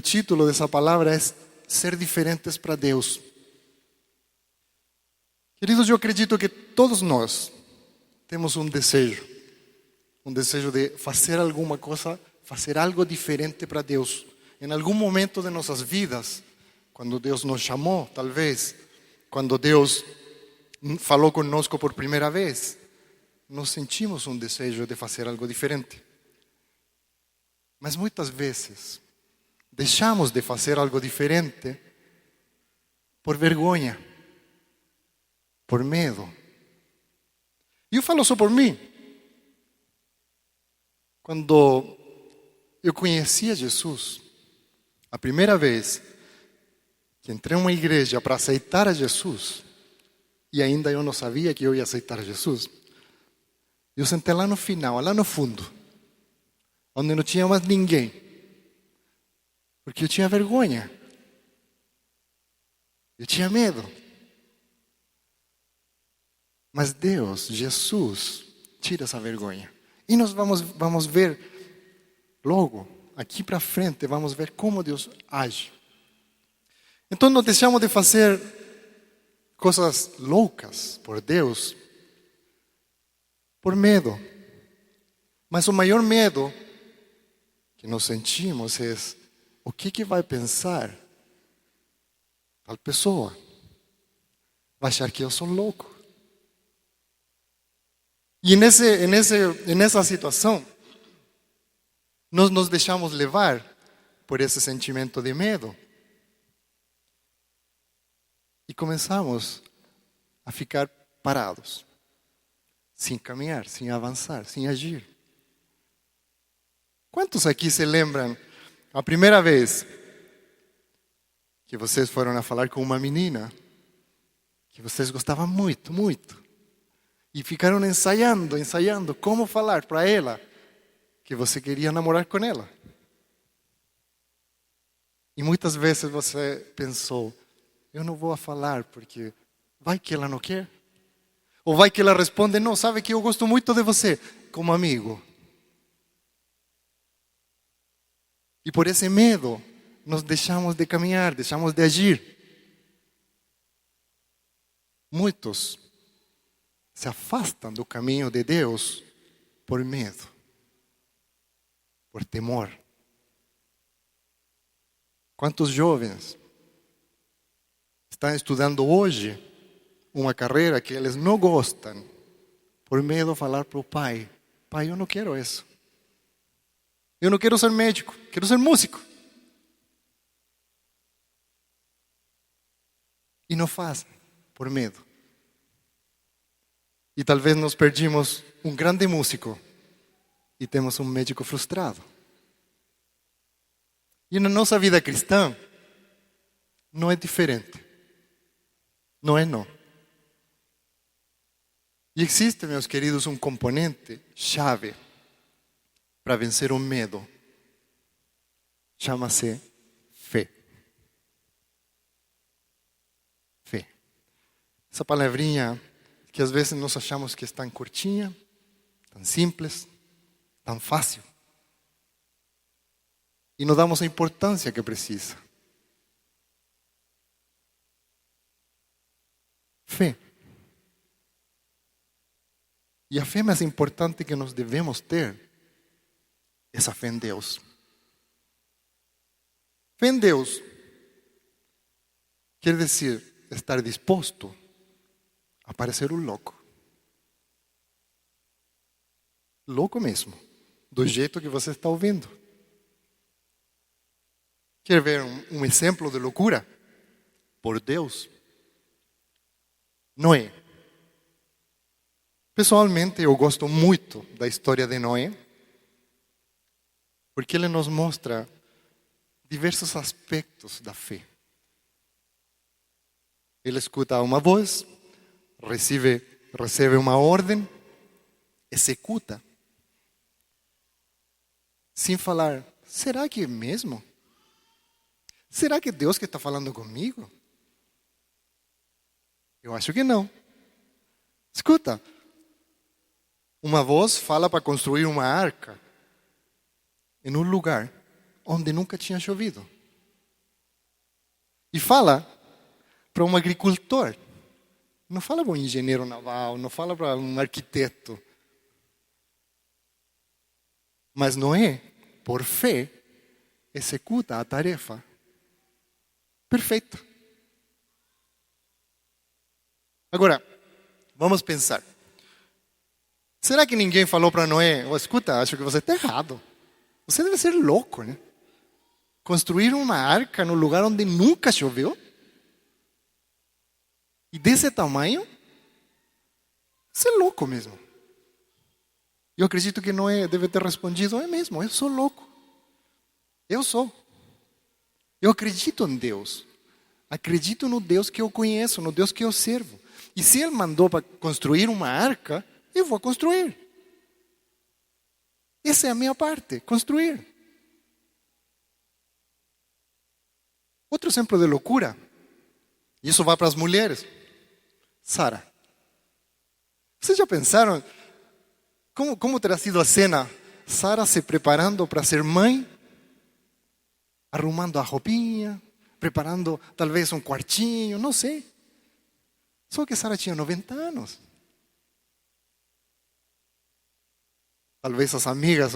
o título dessa palavra é Ser Diferentes para Deus. Queridos, eu acredito que todos nós temos um desejo de fazer alguma coisa, fazer algo diferente para Deus. Em algum momento de nossas vidas, quando Deus nos chamou, talvez, quando Deus falou conosco por primeira vez, nós sentimos um desejo de fazer algo diferente. Mas muitas vezes, deixamos de fazer algo diferente por vergonha, por medo. E eu falo só por mim. Quando eu conhecia Jesus, a primeira vez que entrei em uma igreja para aceitar a Jesus, e ainda eu não sabia que eu ia aceitar Jesus, eu sentei lá no final, lá no fundo, onde não tinha mais ninguém, porque eu tinha vergonha, eu tinha medo. Mas Deus, Jesus, tira essa vergonha. E nós vamos ver logo, aqui para frente, vamos ver como Deus age. Então não deixamos de fazer coisas loucas por Deus, por medo. Mas o maior medo que nós sentimos é o que vai pensar tal pessoa. Vai achar que eu sou louco. E nessa situação, nós nos deixamos levar por esse sentimento de medo. E começamos a ficar parados, sem caminhar, sem avançar, sem agir. Quantos aqui se lembram a primeira vez que vocês foram a falar com uma menina que vocês gostavam muito, muito? E ficaram ensaiando como falar para ela que você queria namorar com ela. E muitas vezes você pensou, eu não vou falar porque vai que ela não quer. Ou vai que ela responde, não, sabe que eu gosto muito de você, como amigo. E por esse medo, nós deixamos de caminhar, deixamos de agir. Muitos se afastam do caminho de Deus por medo, por temor. Quantos jovens estão estudando hoje uma carreira que eles não gostam, por medo de falar para o pai, pai, eu não quero isso. Eu não quero ser médico, quero ser músico. E não fazem, por medo. E talvez nós perdimos um grande músico e temos um médico frustrado. E na nossa vida cristã, não é diferente. Não é não. E existe, meus queridos, um componente chave para vencer o medo. Chama-se fé. Fé. Essa palavrinha que às vezes nós achamos que é tão curtinha, tão simples, tão fácil. E não damos a importância que precisa. Fé. E a fé mais importante que nós devemos ter é essa fé em Deus. Fé em Deus quer dizer estar disposto a parecer um louco. Louco mesmo, do jeito que você está ouvindo. Quer ver um exemplo de loucura? Por Deus. Noé. Pessoalmente, eu gosto muito da história de Noé, porque ele nos mostra diversos aspectos da fé. Ele escuta uma voz, recebe uma ordem, executa, sem falar, será que é mesmo? Será que é Deus que está falando comigo? Eu acho que não. Escuta, uma voz fala para construir uma arca em um lugar onde nunca tinha chovido. E fala para um agricultor. Não fala para um engenheiro naval, não fala para um arquiteto. Mas Noé, por fé, executa a tarefa perfeita. Agora, vamos pensar. Será que ninguém falou para Noé, escuta, acho que você está errado. Você deve ser louco, né? Construir uma arca no lugar onde nunca choveu? E desse tamanho? Você é louco mesmo. Eu acredito que Noé deve ter respondido, é mesmo, eu sou louco. Eu sou. Eu acredito em Deus. Acredito no Deus que eu conheço, no Deus que eu servo. E se Ele mandou para construir uma arca, eu vou construir. Essa é a minha parte, construir. Outro exemplo de loucura, e isso vai para as mulheres. Sara. Vocês já pensaram como terá sido a cena? Sara se preparando para ser mãe, arrumando a roupinha, preparando talvez um quartinho, não sei. Só que Sara tinha 90 anos. Talvez as amigas,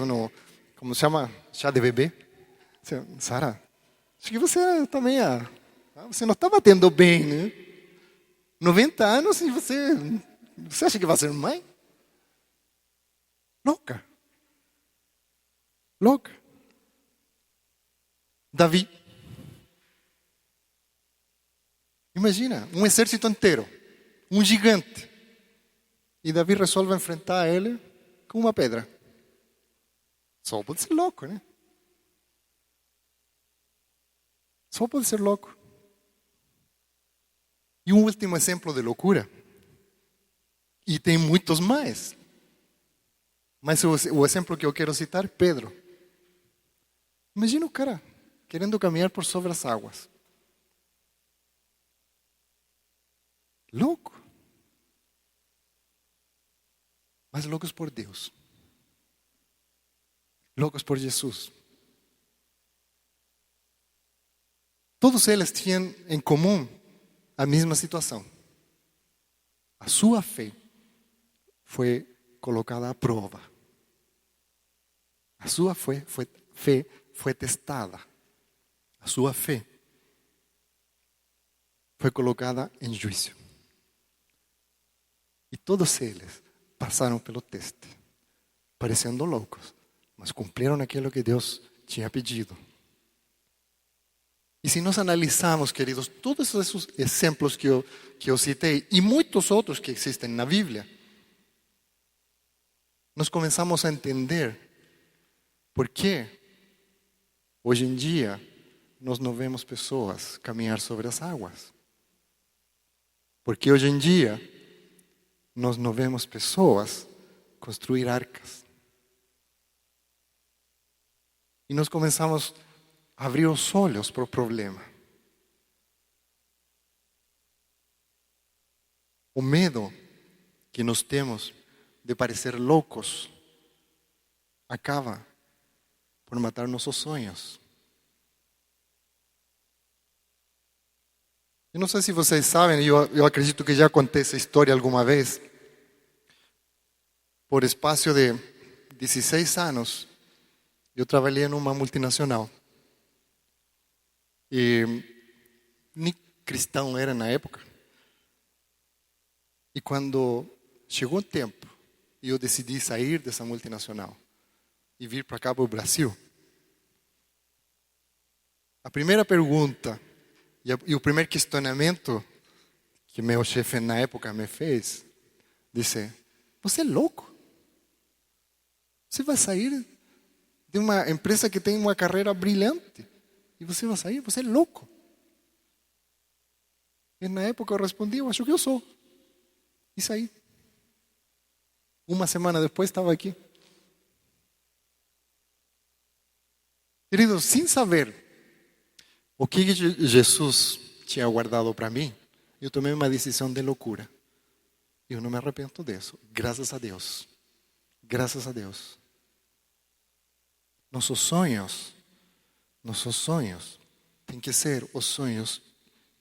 como se chama? Chá de bebê. Sara, acho que você também, você não está batendo bem, né? 90 anos e você acha que vai ser mãe? Louca. Louca. Davi. Imagina, um exército inteiro, um gigante. E Davi resolve enfrentar ele com uma pedra. Só pode ser louco, né? Só pode ser louco. E um último exemplo de loucura. E tem muitos mais. Mas o exemplo que eu quero citar, Pedro. Imagina o cara querendo caminhar por sobre as águas. Louco. Mas loucos por Deus. Loucos por Jesus. Todos eles tinham em comum a mesma situação. A sua fé foi colocada à prova. A sua fé foi testada. A sua fé foi colocada em juízo. E todos eles passaram pelo teste, parecendo loucos, mas cumpriram aquilo que Deus tinha pedido. E se nós analisarmos, queridos, todos esses exemplos que eu citei e muitos outros que existem na Bíblia, nós começamos a entender por que hoje em dia nós não vemos pessoas caminhar sobre as águas. Porque hoje em dia nós não vemos pessoas construir arcas. E nós começamos a abrir os olhos para o problema. O medo que nós temos de parecer loucos acaba por matar nossos sonhos. Eu não sei se vocês sabem, eu acredito que já contei essa história alguma vez. Por espaço de 16 anos, eu trabalhei numa multinacional. E nem cristão era na época. E quando chegou o tempo, e eu decidi sair dessa multinacional e vir para cá, para o Brasil, a primeira pergunta e o primeiro questionamento que meu chefe na época me fez, disse: você é louco? Você vai sair de uma empresa que tem uma carreira brilhante e você vai sair? Você é louco? E na época eu respondi: eu acho que eu sou. E saí. Uma semana depois estava aqui. Queridos, sem saber o que Jesus tinha guardado para mim, eu tomei uma decisão de loucura. Eu não me arrependo disso. Graças a Deus. Graças a Deus. Nossos sonhos têm que ser os sonhos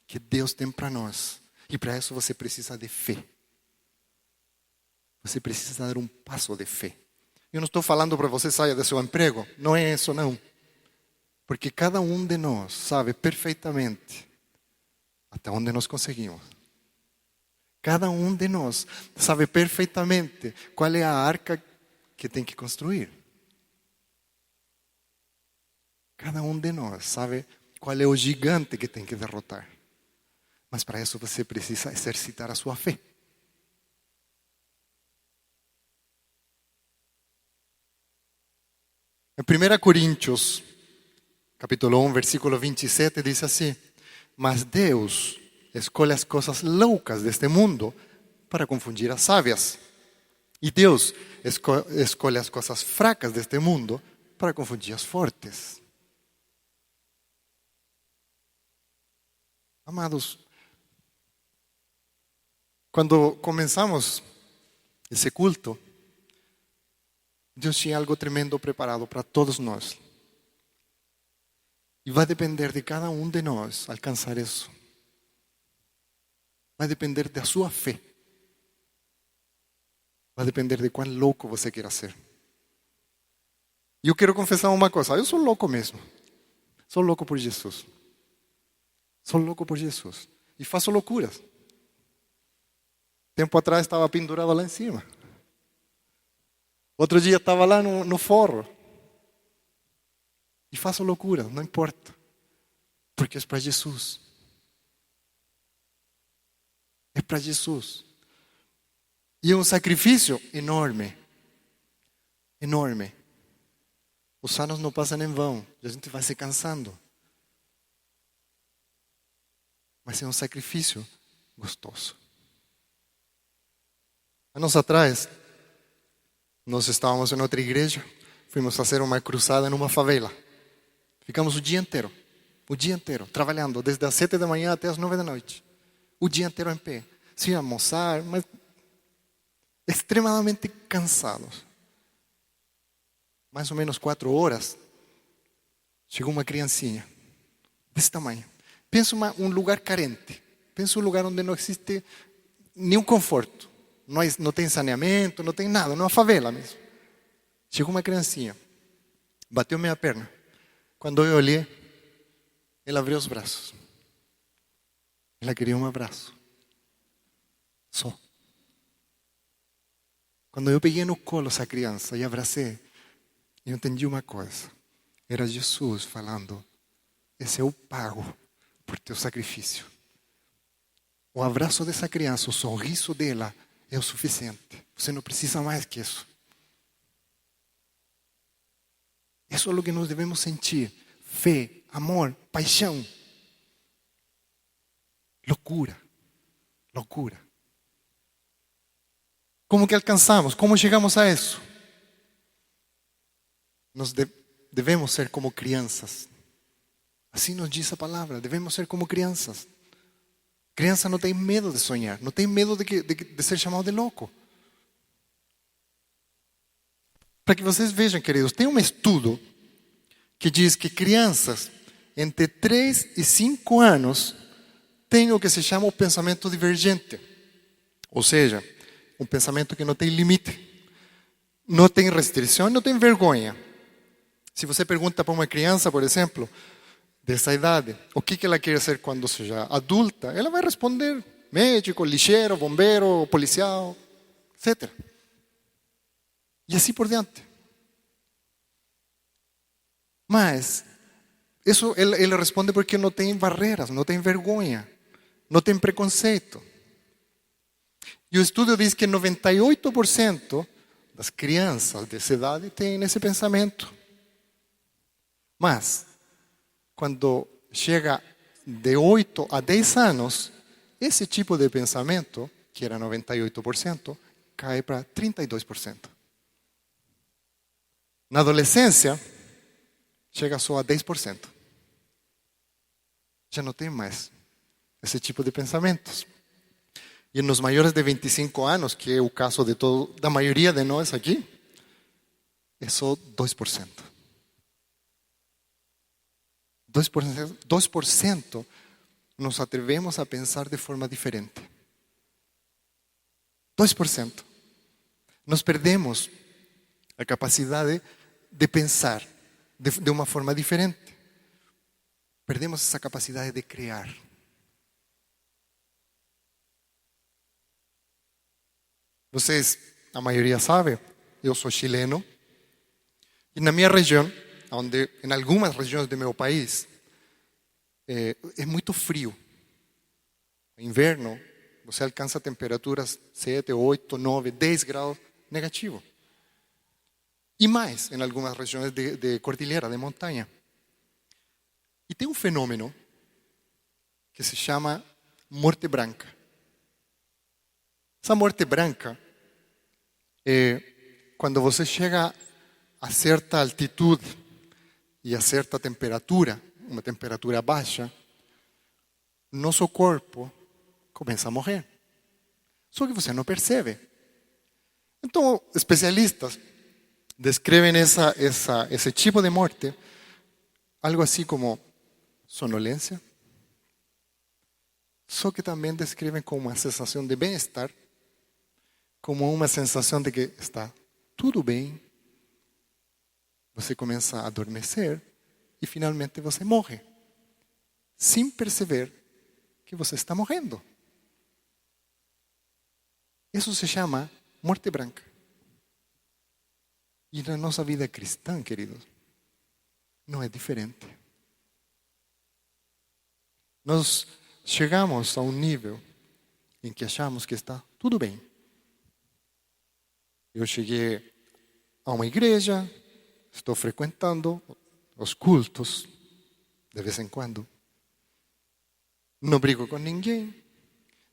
que Deus tem para nós. E para isso você precisa de fé. Você precisa dar um passo de fé. Eu não estou falando para você saia do seu emprego. Não é isso, não. Porque cada um de nós sabe perfeitamente até onde nós conseguimos. Cada um de nós sabe perfeitamente qual é a arca que tem que construir. Cada um de nós sabe qual é o gigante que tem que derrotar. Mas para isso você precisa exercitar a sua fé. Em 1 Coríntios, capítulo 1, versículo 27, diz assim: mas Deus escolhe as coisas loucas deste mundo para confundir as sábias. E Deus escolhe as coisas fracas deste mundo para confundir as fortes. Amados, quando começamos esse culto, Deus tinha algo tremendo preparado para todos nós. E vai depender de cada um de nós alcançar isso. Vai depender da sua fé. Vai depender de quão louco você queira ser. E eu quero confessar uma coisa. Eu sou louco mesmo. Sou louco por Jesus. Sou louco por Jesus. E faço loucuras. Tempo atrás estava pendurado lá em cima. Outro dia estava lá no forro. E faço loucura, não importa. Porque é para Jesus. É para Jesus. E é um sacrifício enorme. Enorme. Os anos não passam em vão. A gente vai se cansando. Mas é um sacrifício gostoso. Anos atrás, nós estávamos em outra igreja. Fomos fazer uma cruzada numa favela. Ficamos o dia inteiro, trabalhando, desde as 7 da manhã até as 9 da noite. O dia inteiro em pé, sem almoçar, mas extremamente cansados. Mais ou menos 4 horas, chegou uma criancinha, desse tamanho. Pensa um lugar carente, pensa um lugar onde não existe nenhum conforto. Não tem saneamento, não tem nada, não é uma favela mesmo. Chegou uma criancinha, bateu minha perna. Quando eu olhei, ela abriu os braços. Ela queria um abraço. Só. Quando eu peguei no colo essa criança e abracei, eu entendi uma coisa. Era Jesus falando: esse é o pago por teu sacrifício. O abraço dessa criança, o sorriso dela é o suficiente. Você não precisa mais que isso. Isso é o que nós devemos sentir. Fé, amor, paixão. Loucura. Loucura. Como que alcançamos? Como chegamos a isso? Nós devemos ser como crianças. Assim nos diz a palavra. Devemos ser como crianças. Criança não tem medo de sonhar. Não tem medo de ser chamado de louco. Para que vocês vejam, queridos, tem um estudo que diz que crianças entre 3 e 5 anos têm o que se chama o pensamento divergente. Ou seja, um pensamento que não tem limite, não tem restrição, não tem vergonha. Se você pergunta para uma criança, por exemplo, dessa idade, o que ela quer ser quando seja adulta, ela vai responder médico, lixeiro, bombeiro, policial, etc. E assim por diante. Mas, isso ele responde porque não tem barreiras, não tem vergonha, não tem preconceito. E o estudo diz que 98% das crianças dessa idade têm esse pensamento. Mas, quando chega de 8 a 10 anos, esse tipo de pensamento, que era 98%, cai para 32%. Na adolescência, chega só a 10%. Já não tem mais esse tipo de pensamentos. E nos maiores de 25 anos, que é o caso da maioria de nós aqui, é só 2%. 2% nos atrevemos a pensar de forma diferente. 2%. Nos perdemos a capacidade de pensar de uma forma diferente. Perdemos essa capacidade de criar. Vocês, a maioria sabe, eu sou chileno. E na minha região, em algumas regiões do meu país, é muito frio. No inverno, você alcança temperaturas 7, 8, 9, 10 graus negativo. E mais em algumas regiões de cordilheira, de montanha. E tem um fenômeno que se chama morte branca. Essa morte branca é quando você chega a certa altitude e a certa temperatura, uma temperatura baixa, nosso corpo começa a morrer. Só que você não percebe. Então, especialistas descrevem esse tipo de morte algo assim como sonolência, só que também descrevem como uma sensação de bem-estar, como uma sensação de que está tudo bem. Você começa a adormecer e finalmente você morre, sem perceber que você está morrendo. Isso se chama morte branca. E na nossa vida cristã, queridos, não é diferente. Nós chegamos a um nível em que achamos que está tudo bem. Eu cheguei a uma igreja, estou frequentando os cultos de vez em quando. Não brigo com ninguém,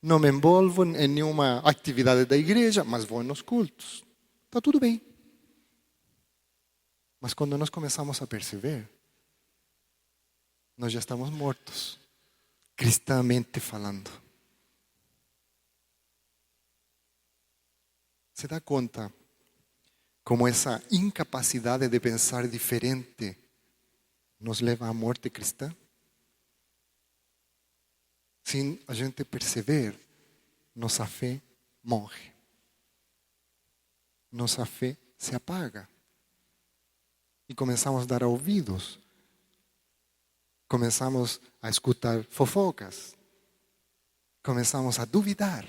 não me envolvo em nenhuma atividade da igreja, mas vou nos cultos. Está tudo bem. Mas quando nós começamos a perceber, nós já estamos mortos, cristamente falando. ¿Se dá conta como essa incapacidade de pensar diferente nos leva à morte cristã? Sem a gente perceber, nossa fé morre. Nossa fé se apaga. E começamos a dar ouvidos. Começamos a escutar fofocas. Começamos a duvidar.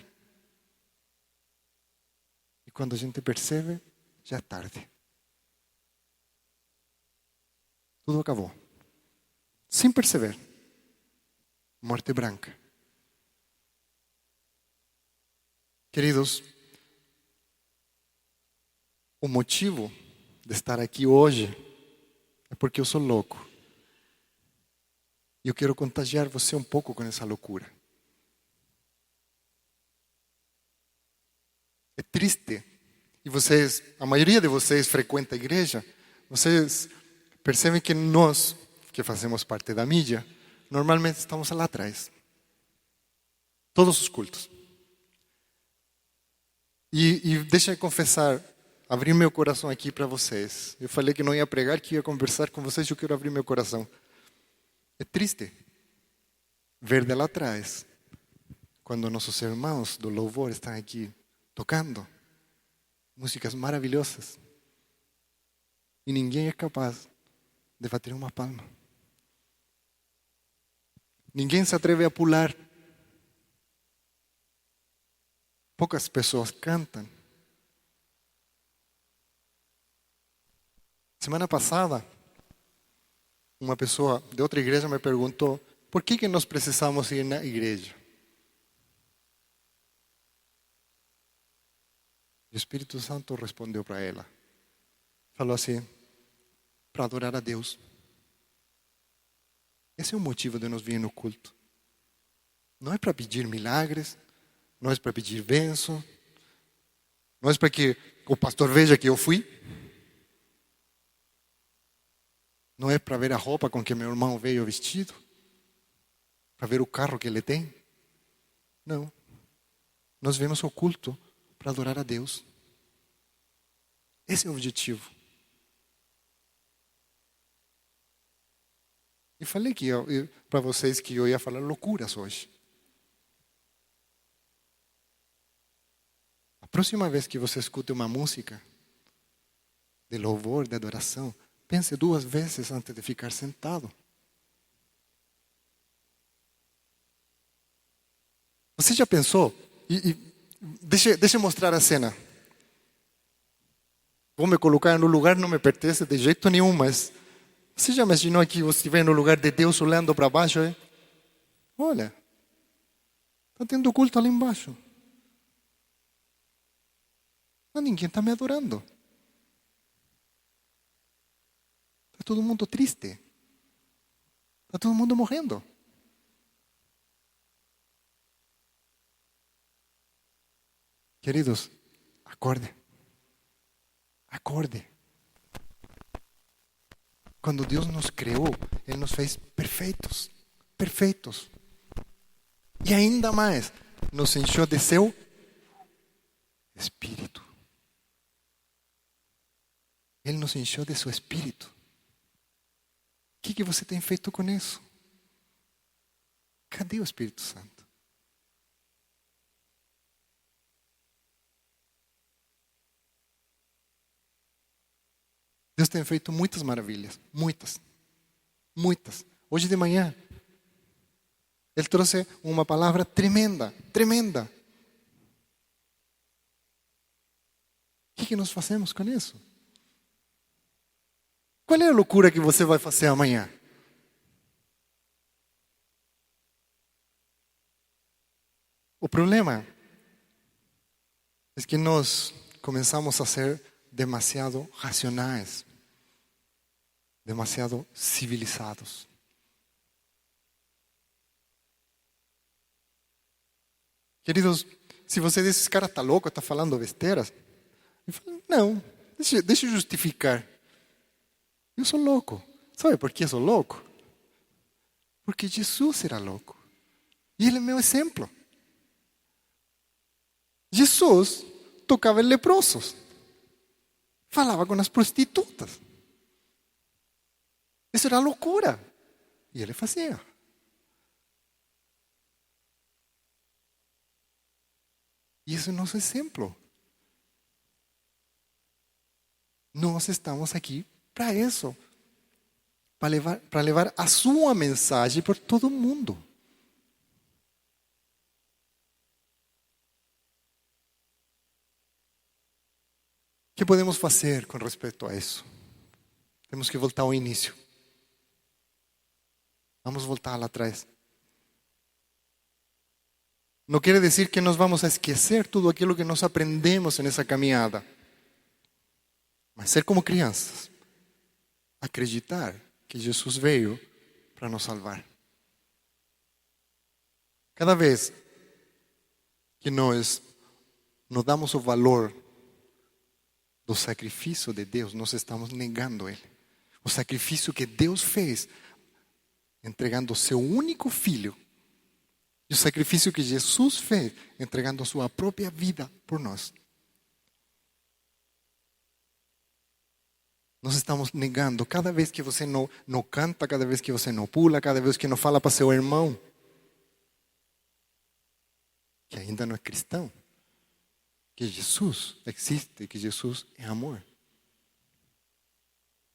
E quando a gente percebe, já é tarde. Tudo acabou. Sem perceber. Morte branca. Queridos, o motivo de estar aqui hoje é porque eu sou louco. E eu quero contagiar você um pouco com essa loucura. É triste. E vocês, a maioria de vocês frequenta a igreja, vocês percebem que nós, que fazemos parte da mídia, normalmente estamos lá atrás. Todos os cultos. E deixa eu confessar, abrir meu coração aqui para vocês. Eu falei que não ia pregar, que ia conversar com vocês, eu quero abrir meu coração. É triste ver de lá atrás, quando nossos irmãos do louvor estão aqui tocando músicas maravilhosas e ninguém é capaz de bater uma palma. Ninguém se atreve a pular. Poucas pessoas cantam. Semana passada, uma pessoa de outra igreja me perguntou por que nós precisamos ir na igreja. O Espírito Santo respondeu para ela. Falou assim, para adorar a Deus. Esse é o motivo de nós vir no culto. Não é para pedir milagres, não é para pedir bênção, não é para que o pastor veja que eu fui. Não é para ver a roupa com que meu irmão veio vestido, para ver o carro que ele tem. Não. Nós vemos o culto para adorar a Deus. Esse é o objetivo. E falei que para vocês que eu ia falar loucuras hoje. A próxima vez que você escute uma música de louvor, de adoração, pense 2 vezes antes de ficar sentado. Você já pensou? Deixa eu mostrar a cena. Vou me colocar no lugar, não me pertence de jeito nenhum, mas você já imaginou que você estiver no lugar de Deus olhando para baixo? Olha, está tendo culto ali embaixo. Mas ninguém está me adorando. Está todo mundo triste. Está todo mundo morrendo. Queridos, acorde. Acorde. Quando Deus nos criou, Ele nos fez perfeitos. Perfeitos. E ainda mais, nos encheu de seu Espírito. Ele nos encheu de seu Espírito. O que você tem feito com isso? Cadê o Espírito Santo? Deus tem feito muitas maravilhas. Muitas. Muitas. Hoje de manhã, Ele trouxe uma palavra tremenda. Tremenda. O que nós fazemos com isso? Qual é a loucura que você vai fazer amanhã? O problema é que nós começamos a ser demasiado racionais, demasiado civilizados. Queridos, se você diz, esse cara está louco, está falando besteiras, eu falo, não, deixa eu justificar. Eu sou louco. Sabe por que eu sou louco? Porque Jesus era louco. E Ele é meu exemplo. Jesus tocava em leprosos. Falava com as prostitutas. Isso era loucura. E Ele fazia. E esse é o nosso exemplo. Nós estamos aqui para isso. Para levar a sua mensagem por todo mundo. O que podemos fazer com respeito a isso? Temos que voltar ao início. Vamos voltar lá atrás. Não quer dizer que nós vamos a esquecer tudo aquilo que nós aprendemos nessa caminhada. Mas ser como crianças. Acreditar que Jesus veio para nos salvar. Cada vez que nós nos damos o valor do sacrifício de Deus, nós estamos negando Ele. O sacrifício que Deus fez, entregando o seu único filho. E o sacrifício que Jesus fez, entregando a sua própria vida por nós. Nós estamos negando. Cada vez que você não canta, cada vez que você não pula, cada vez que não fala para seu irmão, que ainda não é cristão, que Jesus existe, que Jesus é amor.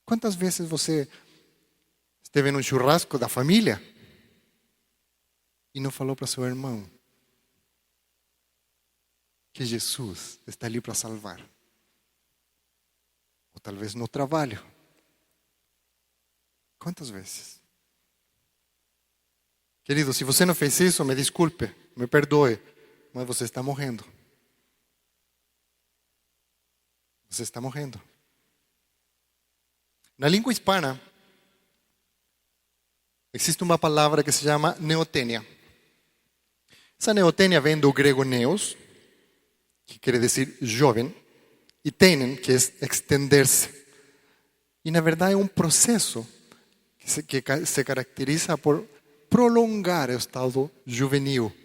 Quantas vezes você esteve num churrasco da família e não falou para seu irmão que Jesus está ali para salvar? Ou talvez no trabalho. Quantas vezes? Querido, se você não fez isso, me desculpe, me perdoe, mas você está morrendo. Você está morrendo. Na língua hispana, existe uma palavra que se chama neotênia. Essa neotênia vem do grego neos, que quer dizer jovem, e tenen, que é extender-se. E na verdade é um processo que se caracteriza por prolongar o estado juvenil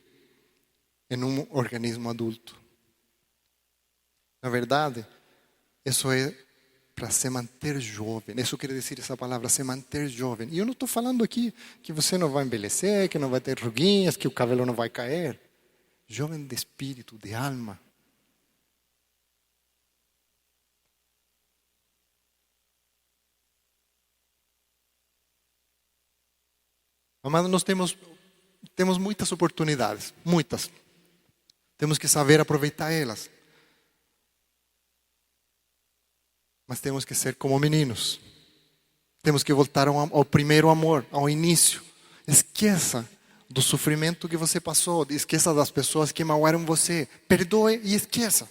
em um organismo adulto. Na verdade, isso é para se manter jovem. Isso quer dizer essa palavra, se manter jovem. E eu não estou falando aqui que você não vai envelhecer, que não vai ter ruguinhas, que o cabelo não vai cair. Jovem de espírito, de alma. Amados, nós temos muitas oportunidades, muitas. Temos que saber aproveitar elas. Mas temos que ser como meninos. Temos que voltar ao primeiro amor, ao início. Esqueça do sofrimento que você passou. Esqueça das pessoas que magoaram você. Perdoe e esqueça.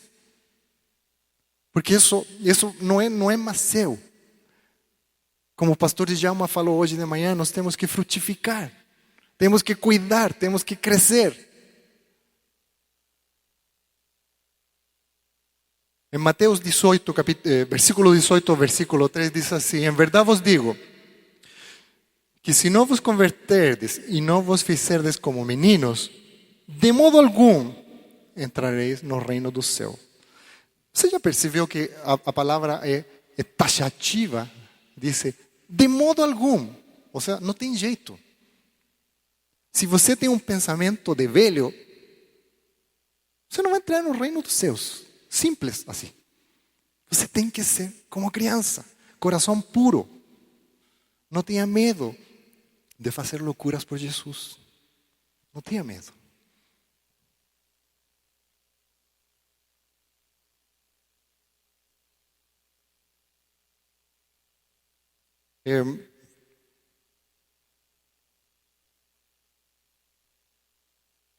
Porque isso não é mais seu. Como o pastor Djalma falou hoje de manhã, nós temos que frutificar. Temos que cuidar, temos que crescer. Em Mateus 18, versículo 18, versículo 3, diz assim: em verdade vos digo, que se não vos converterdes e não vos fizerdes como meninos, de modo algum entrareis no reino do céu. Você já percebeu que a palavra é taxativa? Diz, de modo algum. Ou seja, não tem jeito. Se você tem um pensamento de velho, você não vai entrar no reino dos céus. Simples assim. Você tem que ser como criança, coração puro. Não tenha medo de fazer loucuras por Jesus. Não tenha medo.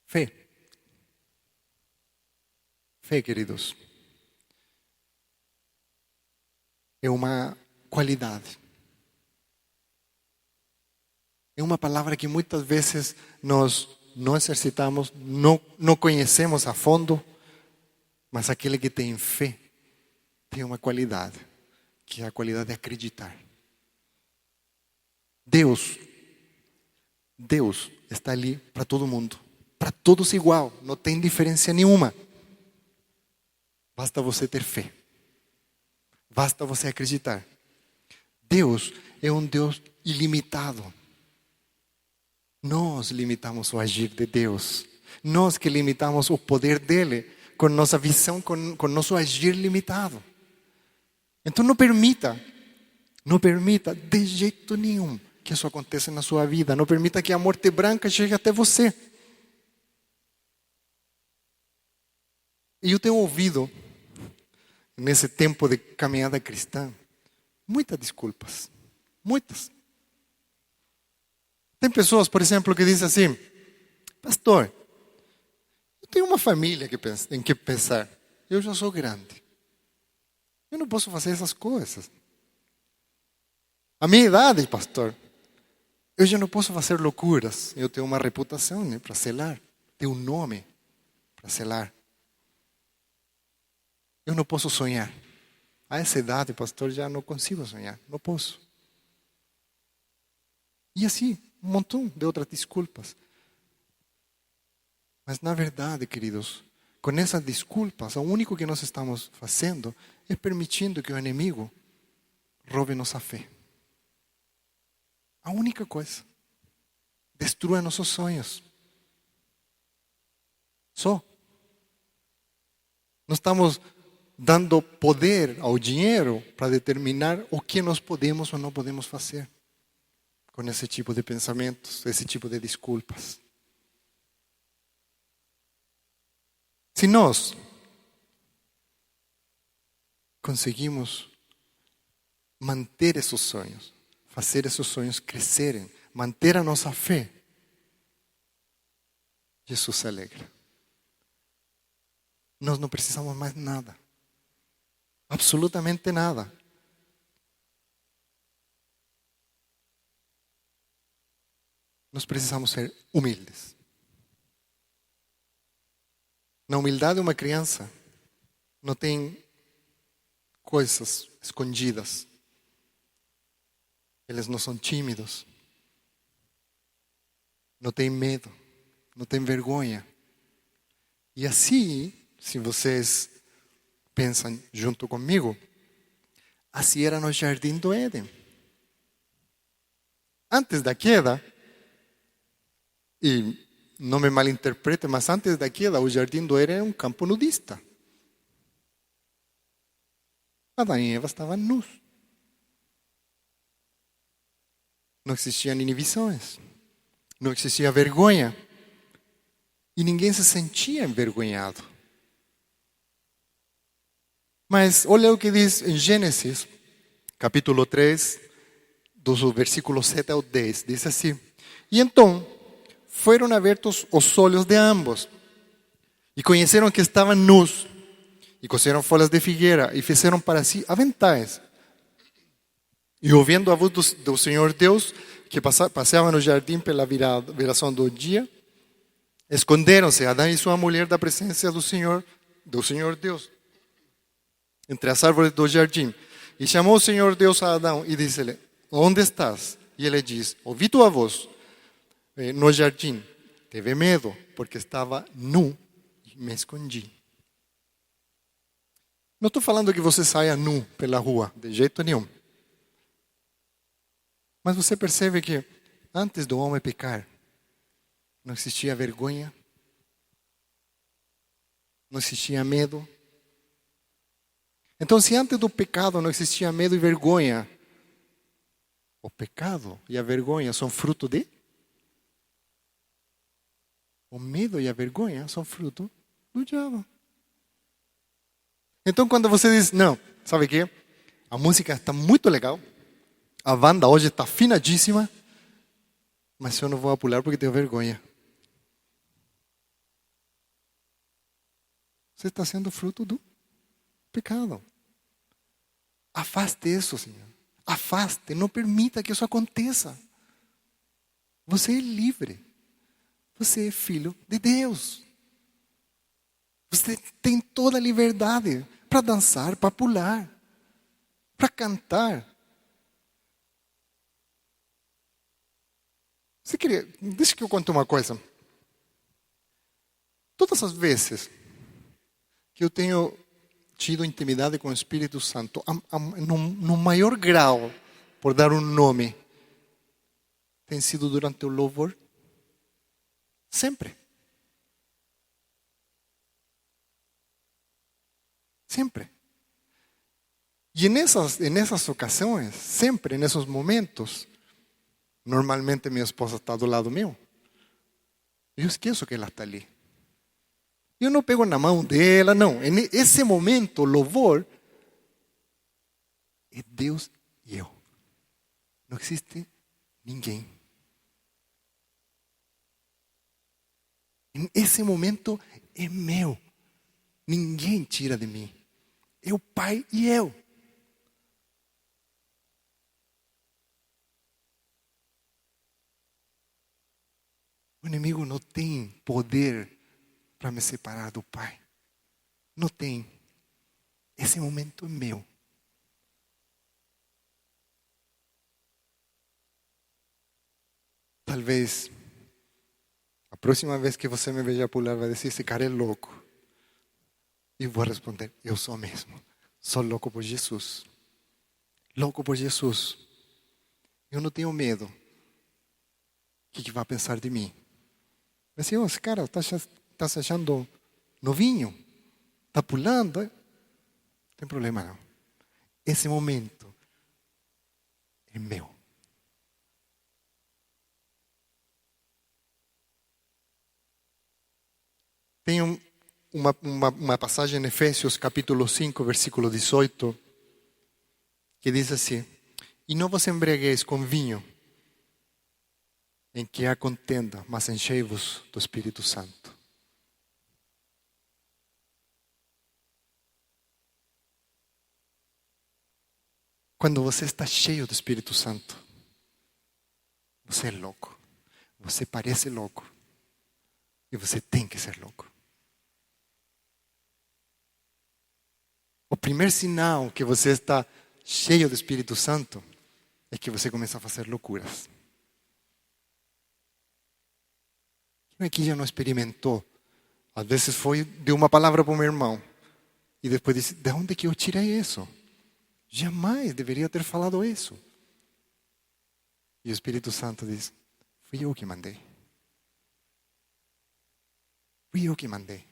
Fé. Fé, queridos, é uma qualidade. É uma palavra que muitas vezes nós não exercitamos, não conhecemos a fundo, mas aquele que tem fé tem uma qualidade, que é a qualidade de acreditar. Deus está ali para todo mundo, para todos igual, não tem diferença nenhuma. Basta você ter fé. Basta você acreditar. Deus é um Deus ilimitado. Nós limitamos o agir de Deus. Nós que limitamos o poder dele com nossa visão, com nosso agir limitado. Então não permita de jeito nenhum que isso aconteça na sua vida. Não permita que a morte branca chegue até você. E eu tenho ouvido, nesse tempo de caminhada cristã, muitas desculpas. Muitas. Tem pessoas, por exemplo, que dizem assim: pastor, eu tenho uma família em que pensar. Eu já sou grande. Eu não posso fazer essas coisas. A minha idade, pastor, eu já não posso fazer loucuras. Eu tenho uma reputação, né, para selar. Tenho um nome para selar. Eu não posso sonhar. A essa idade, pastor, já não consigo sonhar. Não posso. E assim, um montão de outras desculpas. Mas na verdade, queridos, com essas desculpas, o único que nós estamos fazendo é permitindo que o inimigo roube nossa fé. A única coisa. Destrua nossos sonhos. Só. Nós estamos dando poder ao dinheiro para determinar o que nós podemos ou não podemos fazer com esse tipo de pensamentos, esse tipo de desculpas. Se nós conseguimos manter esses sonhos, fazer esses sonhos crescerem, manter a nossa fé, Jesus se alegra. Nós não precisamos mais nada. Absolutamente nada. Nós precisamos ser humildes. Na humildade, uma criança não tem coisas escondidas. Eles não são tímidos. Não têm medo. Não têm vergonha. E assim, se vocês pensam junto comigo, Assim era no jardim do Éden. Antes da queda, e não me malinterprete, mas antes da queda, o jardim do Éden era um campo nudista. Adão e Eva estavam nus. Não existiam inibições. Não existia vergonha. E ninguém se sentia envergonhado. Mas olha o que diz em Gênesis, capítulo 3, do versículo 7 ao 10. Diz assim: E então foram abertos os olhos de ambos, e conheceram que estavam nus, e coseram folhas de figueira, e fizeram para si aventais. E ouvindo a voz do Senhor Deus, que passeava no jardim pela viração do dia, esconderam-se Adão e sua mulher da presença do Senhor Deus, entre as árvores do jardim. E chamou o Senhor Deus a Adão e disse-lhe: Onde estás? E ele diz: Ouvi tua voz no jardim. Teve medo, porque estava nu e me escondi. Não estou falando que você saia nu pela rua, de jeito nenhum. Mas você percebe que antes do homem pecar, não existia vergonha, não existia medo. Então, se antes do pecado não existia medo e vergonha, o pecado e a vergonha são fruto de? O medo e a vergonha são fruto do diabo. Então, quando você diz, não, sabe o quê? A música está muito legal, a banda hoje está afinadíssima, mas eu não vou pular porque tenho vergonha. Você está sendo fruto do pecado. Afaste isso, Senhor. Afaste, não permita que isso aconteça. Você é livre. Você é filho de Deus. Você tem toda a liberdade para dançar, para pular, para cantar. Deixa que eu conte uma coisa. Todas as vezes que eu tenho tido intimidade com o Espírito Santo, no maior grau, por dar um nome, tem sido durante o louvor. Sempre. Sempre. E nessas ocasiões, sempre nesses momentos, normalmente minha esposa está do lado meu. Eu esqueço que ela está ali. Eu não pego na mão dela, não. Nesse momento, o louvor é Deus e eu. Não existe ninguém. Esse momento é meu. Ninguém tira de mim. É o Pai e eu. O inimigo não tem poder para me separar do Pai. Não tem. Esse momento é meu. Talvez a próxima vez que você me veja pular, vai dizer: esse cara é louco. E vou responder: eu sou mesmo. Sou louco por Jesus. Louco por Jesus. Eu não tenho medo. O que vai pensar de mim? Vai dizer: esse cara está se achando novinho. Está pulando. Não tem problema não. Esse momento é meu. Tem uma passagem em Efésios capítulo 5, versículo 18, que diz assim: E não vos embriagueis com vinho, em que há contenda, mas enchei-vos do Espírito Santo. Quando você está cheio do Espírito Santo, você é louco. Você parece louco. E você tem que ser louco. O primeiro sinal que você está cheio do Espírito Santo é que você começa a fazer loucuras. Quem aqui já não experimentou? Às vezes foi de uma palavra para o meu irmão. E depois disse: de onde que eu tirei isso? Jamais deveria ter falado isso. E o Espírito Santo diz: fui eu que mandei. Fui eu que mandei.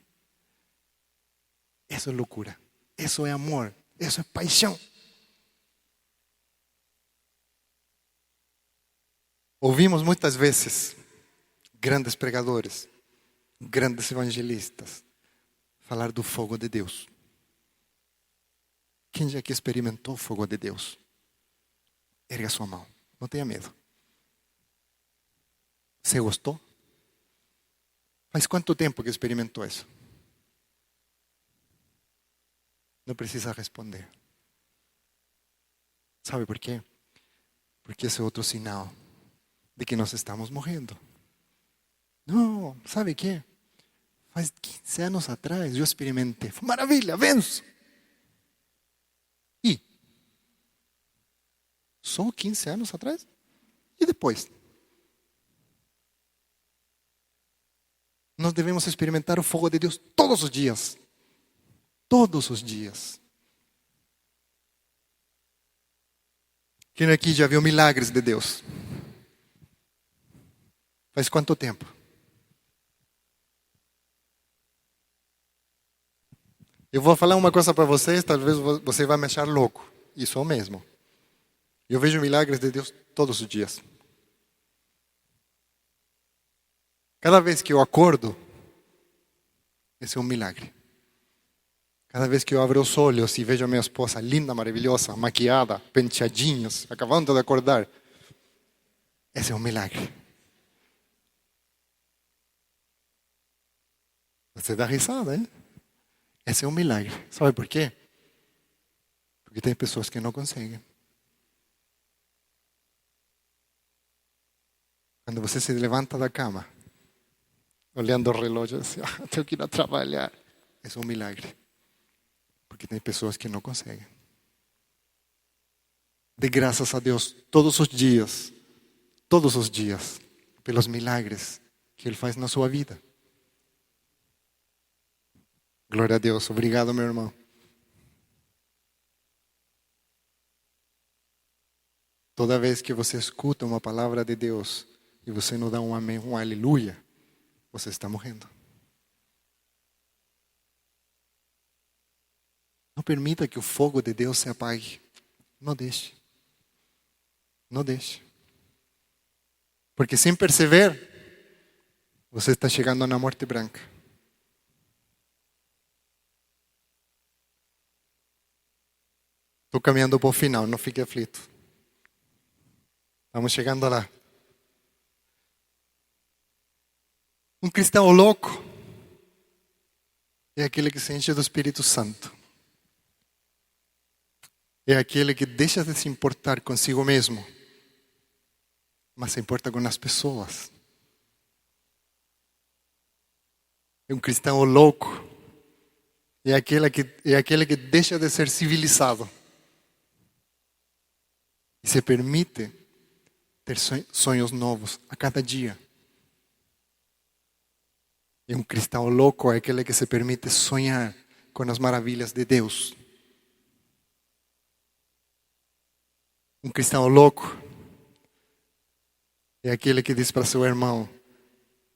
Isso é loucura. Isso é amor. Isso é paixão. Ouvimos muitas vezes grandes pregadores, grandes evangelistas falar do fogo de Deus. Quem já que experimentou o fogo de Deus? Erga sua mão. Não tenha medo. Você gostou? Faz quanto tempo que experimentou isso? Não precisa responder. Sabe por quê? Porque esse é outro sinal de que nós estamos morrendo. Não, sabe o quê? Faz 15 anos atrás eu experimentei. Foi maravilha, venço. E? Só 15 anos atrás? E depois? Nós devemos experimentar o fogo de Deus todos os dias. Todos os dias. Quem aqui já viu milagres de Deus? Faz quanto tempo? Eu vou falar uma coisa para vocês, talvez você vai me achar louco. Isso é o mesmo. Eu vejo milagres de Deus todos os dias. Cada vez que eu acordo, esse é um milagre. Cada vez que eu abro os olhos e vejo a minha esposa linda, maravilhosa, maquiada, penteadinhos, acabando de acordar, esse é um milagre. Você dá risada, hein? Esse é um milagre. Sabe por quê? Porque tem pessoas que não conseguem. Quando você se levanta da cama, olhando o relógio, assim, tenho que ir a trabalhar. Esse é um milagre. Porque tem pessoas que não conseguem. Dê graças a Deus todos os dias, pelos milagres que Ele faz na sua vida. Glória a Deus. Obrigado, meu irmão. Toda vez que você escuta uma palavra de Deus e você não dá um amém, um aleluia, você está morrendo. Não permita que o fogo de Deus se apague. Não deixe. Não deixe. Porque sem perceber, você está chegando na morte branca. Estou caminhando para o final, não fique aflito. Estamos chegando lá. Um cristão louco é aquele que se enche do Espírito Santo. É aquele que deixa de se importar consigo mesmo, mas se importa com as pessoas. É um cristão louco. É aquele que deixa de ser civilizado e se permite ter sonhos novos a cada dia. E um cristão louco é aquele que se permite sonhar com as maravilhas de Deus. Um cristão louco é aquele que diz para seu irmão: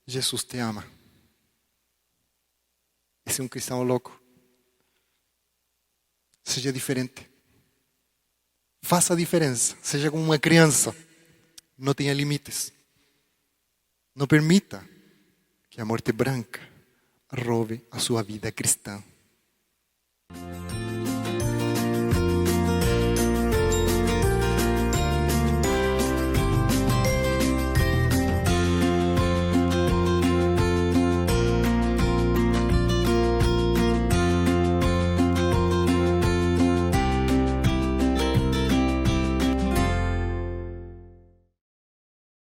Jesus te ama. Esse é um cristão louco. Seja diferente. Faça a diferença. Seja como uma criança. Não tenha limites. Não permita que a morte branca roube a sua vida cristã.